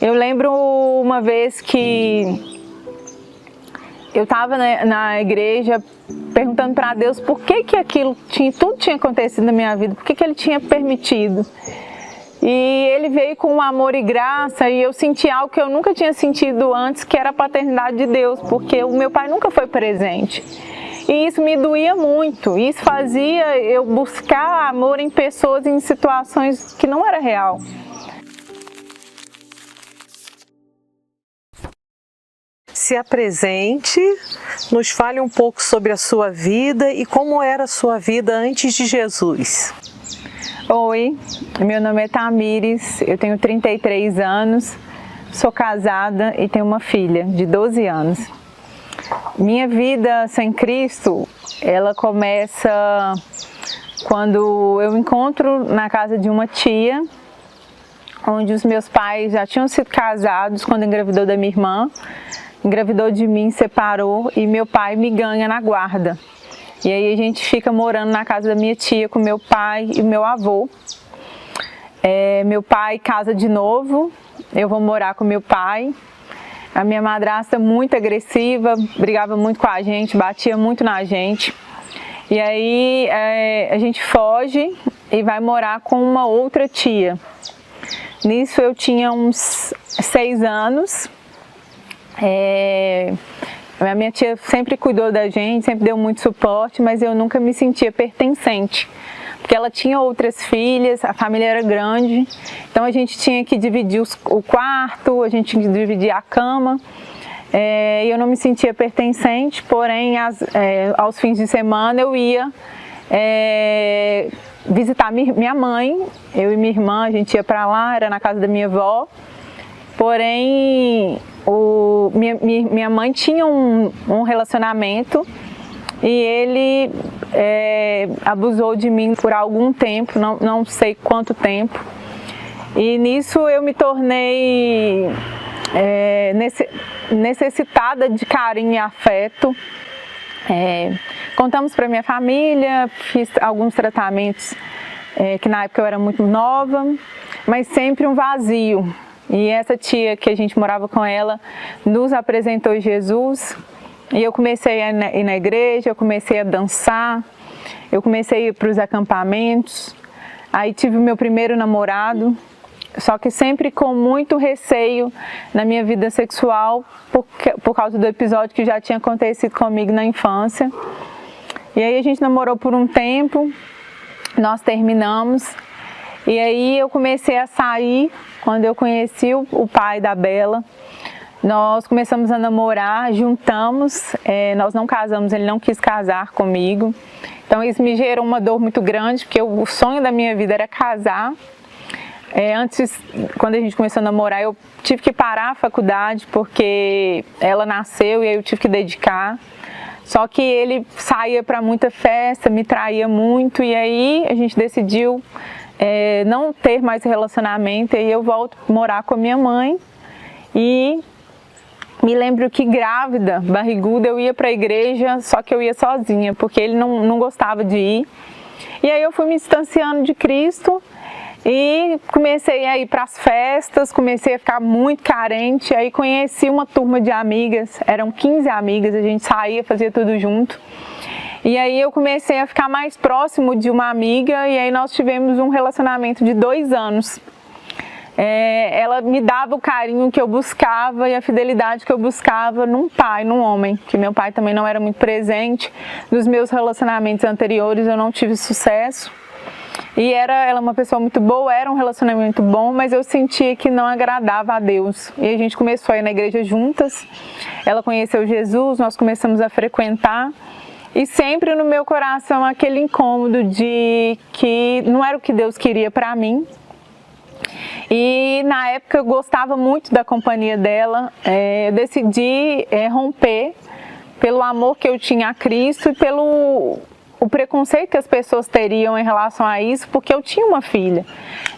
Eu lembro uma vez que eu estava na igreja perguntando para Deus por que tudo tinha acontecido na minha vida, por que Ele tinha permitido. E Ele veio com amor e graça, e eu senti algo que eu nunca tinha sentido antes, que era a paternidade de Deus, porque o meu pai nunca foi presente. E isso me doía muito, isso fazia eu buscar amor em pessoas, em situações que não era real. Se apresente, nos fale um pouco sobre a sua vida e como era a sua vida antes de Jesus. Oi, meu nome é Tamires, eu tenho 33 anos, sou casada e tenho uma filha de 12 anos. Minha vida sem Cristo, ela começa quando eu encontro na casa de uma tia, onde os meus pais já tinham sido casados quando engravidou da minha irmã, engravidou de mim, separou e meu pai me ganha na guarda. E aí a gente fica morando na casa da minha tia com meu pai e meu avô. Meu pai casa de novo, eu vou morar com meu pai. A minha madrasta muito agressiva, brigava muito com a gente, batia muito na gente. E aí a gente foge e vai morar com uma outra tia. Nisso eu tinha uns 6 anos. A minha tia sempre cuidou da gente, sempre deu muito suporte, mas eu nunca me sentia pertencente. Porque ela tinha outras filhas, a família era grande, então a gente tinha que dividir o quarto, a gente tinha que dividir a cama. E eu não me sentia pertencente, porém aos fins de semana eu ia visitar minha mãe, eu e minha irmã, a gente ia para lá, era na casa da minha avó. Porém, minha mãe tinha um relacionamento e ele abusou de mim por algum tempo, não sei quanto tempo. E nisso eu me tornei necessitada de carinho e afeto. Contamos para minha família, fiz alguns tratamentos que na época eu era muito nova, mas sempre um vazio. E essa tia que a gente morava com ela nos apresentou Jesus e eu comecei a ir na igreja, eu comecei a dançar, eu comecei a ir para os acampamentos, aí tive o meu primeiro namorado, só que sempre com muito receio na minha vida sexual por causa do episódio que já tinha acontecido comigo na infância. E aí a gente namorou por um tempo, nós terminamos. E aí eu comecei a sair, quando eu conheci o pai da Bela, nós começamos a namorar, juntamos, nós não casamos, ele não quis casar comigo. Então isso me gerou uma dor muito grande, porque o sonho da minha vida era casar. Antes, quando a gente começou a namorar, eu tive que parar a faculdade, porque ela nasceu e aí eu tive que dedicar. Só que ele saía para muita festa, me traía muito, e aí a gente decidiu não ter mais relacionamento, e eu volto a morar com a minha mãe. E me lembro que grávida, barriguda, eu ia para a igreja, só que eu ia sozinha, porque ele não gostava de ir. E aí eu fui me distanciando de Cristo e comecei a ir para as festas, comecei a ficar muito carente. Aí conheci uma turma de amigas, eram 15 amigas, a gente saía, fazia tudo junto. E aí eu comecei a ficar mais próximo de uma amiga e aí nós tivemos um relacionamento de 2 anos. Ela me dava o carinho que eu buscava e a fidelidade que eu buscava num pai, num homem, que meu pai também não era muito presente. Nos meus relacionamentos anteriores eu não tive sucesso. E ela é uma pessoa muito boa, era um relacionamento bom, mas eu sentia que não agradava a Deus. E a gente começou a ir na igreja juntas, ela conheceu Jesus, nós começamos a frequentar. E sempre no meu coração aquele incômodo de que não era o que Deus queria para mim. E na época eu gostava muito da companhia dela, eu decidi romper pelo amor que eu tinha a Cristo e pelo o preconceito que as pessoas teriam em relação a isso, porque eu tinha uma filha.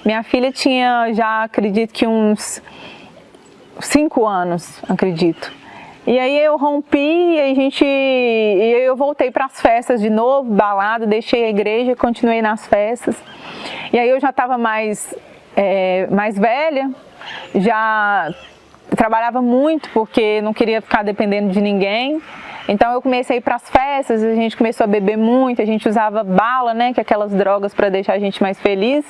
Minha filha tinha já, acredito que uns 5 anos, acredito. E aí eu rompi e eu voltei para as festas de novo, balada, deixei a igreja, continuei nas festas. E aí eu já estava mais velha, já trabalhava muito porque não queria ficar dependendo de ninguém. Então eu comecei a ir para as festas, a gente começou a beber muito, a gente usava bala, né, que é aquelas drogas para deixar a gente mais feliz.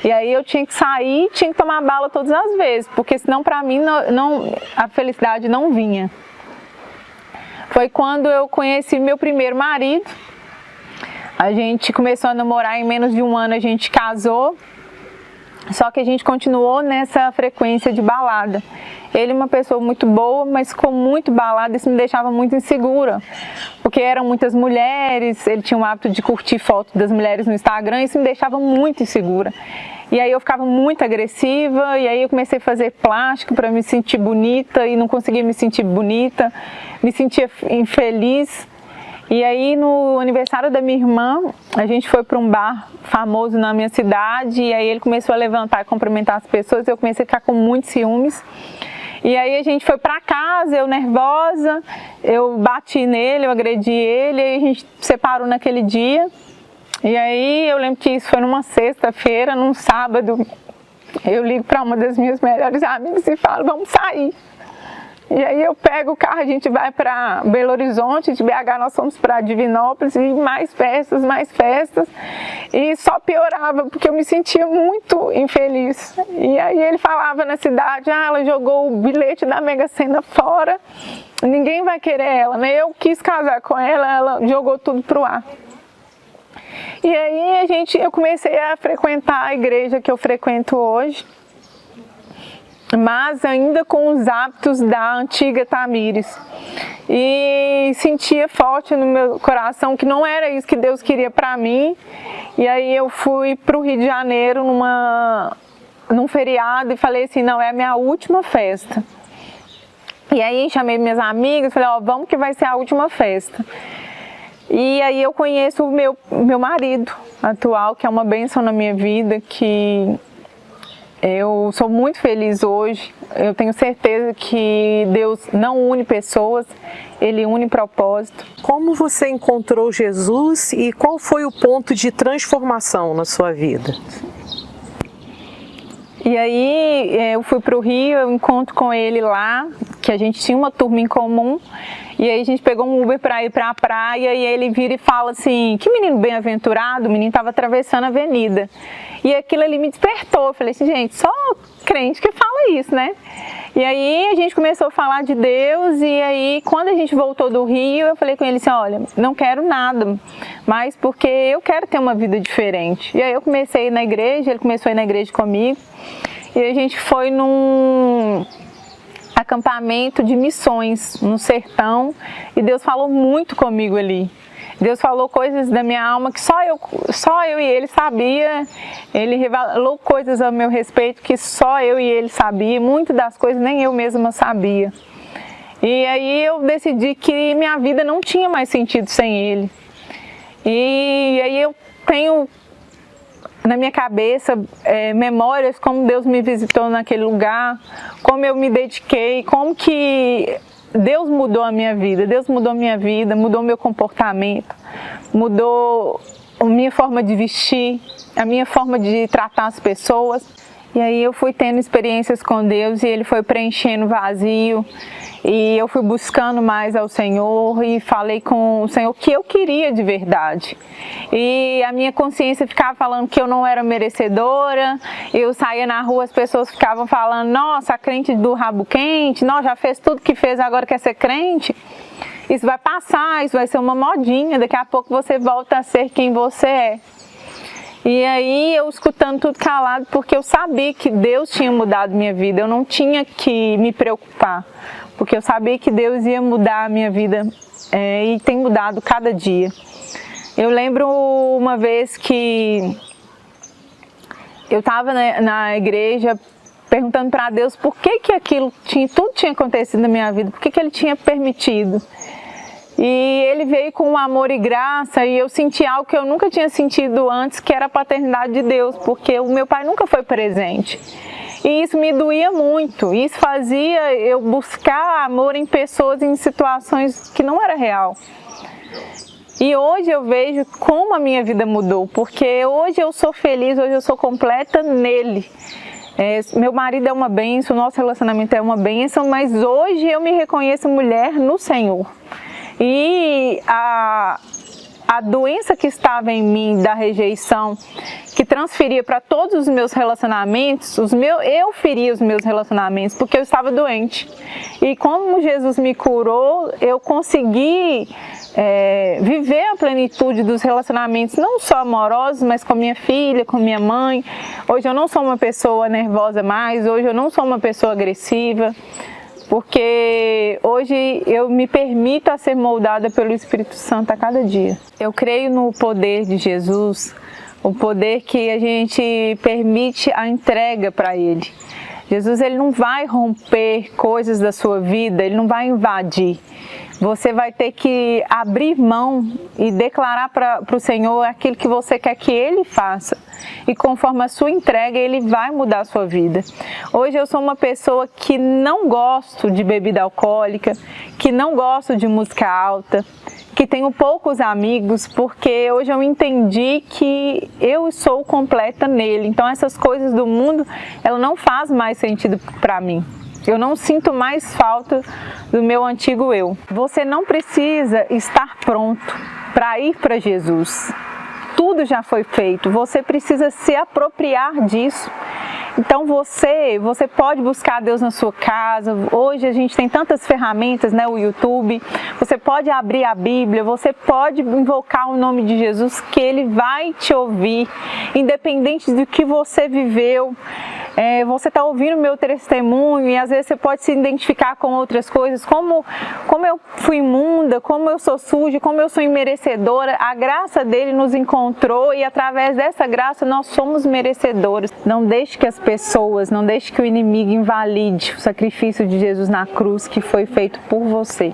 E aí eu tinha que sair, tinha que tomar bala todas as vezes, porque senão para mim a felicidade não vinha. Foi quando eu conheci meu primeiro marido. A gente começou a namorar, em menos de um ano a gente casou. Só que a gente continuou nessa frequência de balada. Ele é uma pessoa muito boa, mas com muito balada, isso me deixava muito insegura. Porque eram muitas mulheres, ele tinha o hábito de curtir fotos das mulheres no Instagram, isso me deixava muito insegura. E aí eu ficava muito agressiva, e aí eu comecei a fazer plástica para me sentir bonita, e não conseguia me sentir bonita, me sentia infeliz. E aí no aniversário da minha irmã, a gente foi para um bar famoso na minha cidade, e aí ele começou a levantar e cumprimentar as pessoas, e eu comecei a ficar com muitos ciúmes. E aí a gente foi para casa, eu nervosa, eu bati nele, eu agredi ele, e aí a gente separou naquele dia. E aí eu lembro que isso foi numa sexta-feira, num sábado, eu ligo para uma das minhas melhores amigas e falo, vamos sair. E aí eu pego o carro, a gente vai para Belo Horizonte, de BH nós fomos para Divinópolis, e mais festas, e só piorava, porque eu me sentia muito infeliz. E aí ele falava na cidade, ela jogou o bilhete da Mega Sena fora, ninguém vai querer ela, né? Eu quis casar com ela, ela jogou tudo pro ar. E aí eu comecei a frequentar a igreja que eu frequento hoje, mas ainda com os hábitos da antiga Tamires. E sentia forte no meu coração que não era isso que Deus queria para mim. E aí eu fui para o Rio de Janeiro num feriado e falei assim, não, é a minha última festa. E aí chamei minhas amigas e falei, vamos que vai ser a última festa. E aí eu conheço o meu marido atual, que é uma bênção na minha vida, que eu sou muito feliz hoje. Eu tenho certeza que Deus não une pessoas, Ele une propósito. Como você encontrou Jesus e qual foi o ponto de transformação na sua vida? E aí eu fui para o Rio, eu encontro com ele lá, que a gente tinha uma turma em comum. E aí a gente pegou um Uber para ir para a praia e ele vira e fala assim, que menino bem-aventurado, o menino estava atravessando a avenida. E aquilo ali me despertou, eu falei assim, gente, só crente que fala isso, né? E aí a gente começou a falar de Deus e aí quando a gente voltou do Rio, eu falei com ele assim, olha, não quero nada, mas porque eu quero ter uma vida diferente. E aí eu comecei a ir na igreja, ele começou a ir na igreja comigo e a gente foi num acampamento de missões no sertão e Deus falou muito comigo ali. Deus falou coisas da minha alma que só eu e ele sabia. Ele revelou coisas a meu respeito que só eu e ele sabia. Muitas das coisas nem eu mesma sabia. E aí eu decidi que minha vida não tinha mais sentido sem ele. E aí eu tenho na minha cabeça memórias como Deus me visitou naquele lugar, como eu me dediquei, como que Deus mudou a minha vida, mudou meu comportamento, mudou a minha forma de vestir, a minha forma de tratar as pessoas. E aí eu fui tendo experiências com Deus e Ele foi preenchendo o vazio. E eu fui buscando mais ao Senhor e falei com o Senhor o que eu queria de verdade. E a minha consciência ficava falando que eu não era merecedora. Eu saía na rua, as pessoas ficavam falando, nossa, a crente do rabo quente, nossa, já fez tudo que fez, agora quer ser crente. Isso vai passar, isso vai ser uma modinha, daqui a pouco você volta a ser quem você é. E aí eu escutando tudo calado, porque eu sabia que Deus tinha mudado minha vida, eu não tinha que me preocupar, porque eu sabia que Deus ia mudar a minha vida e tem mudado cada dia. Eu lembro uma vez que eu estava na igreja perguntando para Deus por que tudo tinha acontecido na minha vida, por que Ele tinha permitido. E Ele veio com um amor e graça e eu senti algo que eu nunca tinha sentido antes, que era a paternidade de Deus, porque o meu pai nunca foi presente. E isso me doía muito, isso fazia eu buscar amor em pessoas, em situações que não era real. E hoje eu vejo como a minha vida mudou, porque hoje eu sou feliz, hoje eu sou completa nele. Meu marido é uma bênção, o nosso relacionamento é uma bênção, mas hoje eu me reconheço mulher no Senhor. E a doença que estava em mim da rejeição, que transferia para todos os meus relacionamentos, eu feria os meus relacionamentos porque eu estava doente. E como Jesus me curou, eu consegui viver a plenitude dos relacionamentos, não só amorosos, mas com minha filha, com minha mãe. Hoje eu não sou uma pessoa nervosa mais, hoje eu não sou uma pessoa agressiva, porque hoje eu me permito a ser moldada pelo Espírito Santo a cada dia. Eu creio no poder de Jesus, o poder que a gente permite a entrega para Ele. Jesus, Ele não vai romper coisas da sua vida, Ele não vai invadir. Você vai ter que abrir mão e declarar para o Senhor aquilo que você quer que Ele faça. E conforme a sua entrega, Ele vai mudar a sua vida. Hoje eu sou uma pessoa que não gosto de bebida alcoólica, que não gosto de música alta, que tenho poucos amigos, porque hoje eu entendi que eu sou completa nele. Então essas coisas do mundo, ela não faz mais sentido para mim. Eu não sinto mais falta do meu antigo eu. Você não precisa estar pronto para ir para Jesus. Tudo já foi feito, você precisa se apropriar disso. Então você pode buscar Deus na sua casa. Hoje a gente tem tantas ferramentas, né? O YouTube. Você pode abrir a Bíblia, você pode invocar o nome de Jesus, que Ele vai te ouvir, independente do que você viveu. Você está ouvindo o meu testemunho e às vezes você pode se identificar com outras coisas, como eu fui imunda, como eu sou suja, como eu sou imerecedora. A graça dele nos encontrou e através dessa graça nós somos merecedores. Não deixe que as pessoas, não deixe que o inimigo invalide o sacrifício de Jesus na cruz que foi feito por você.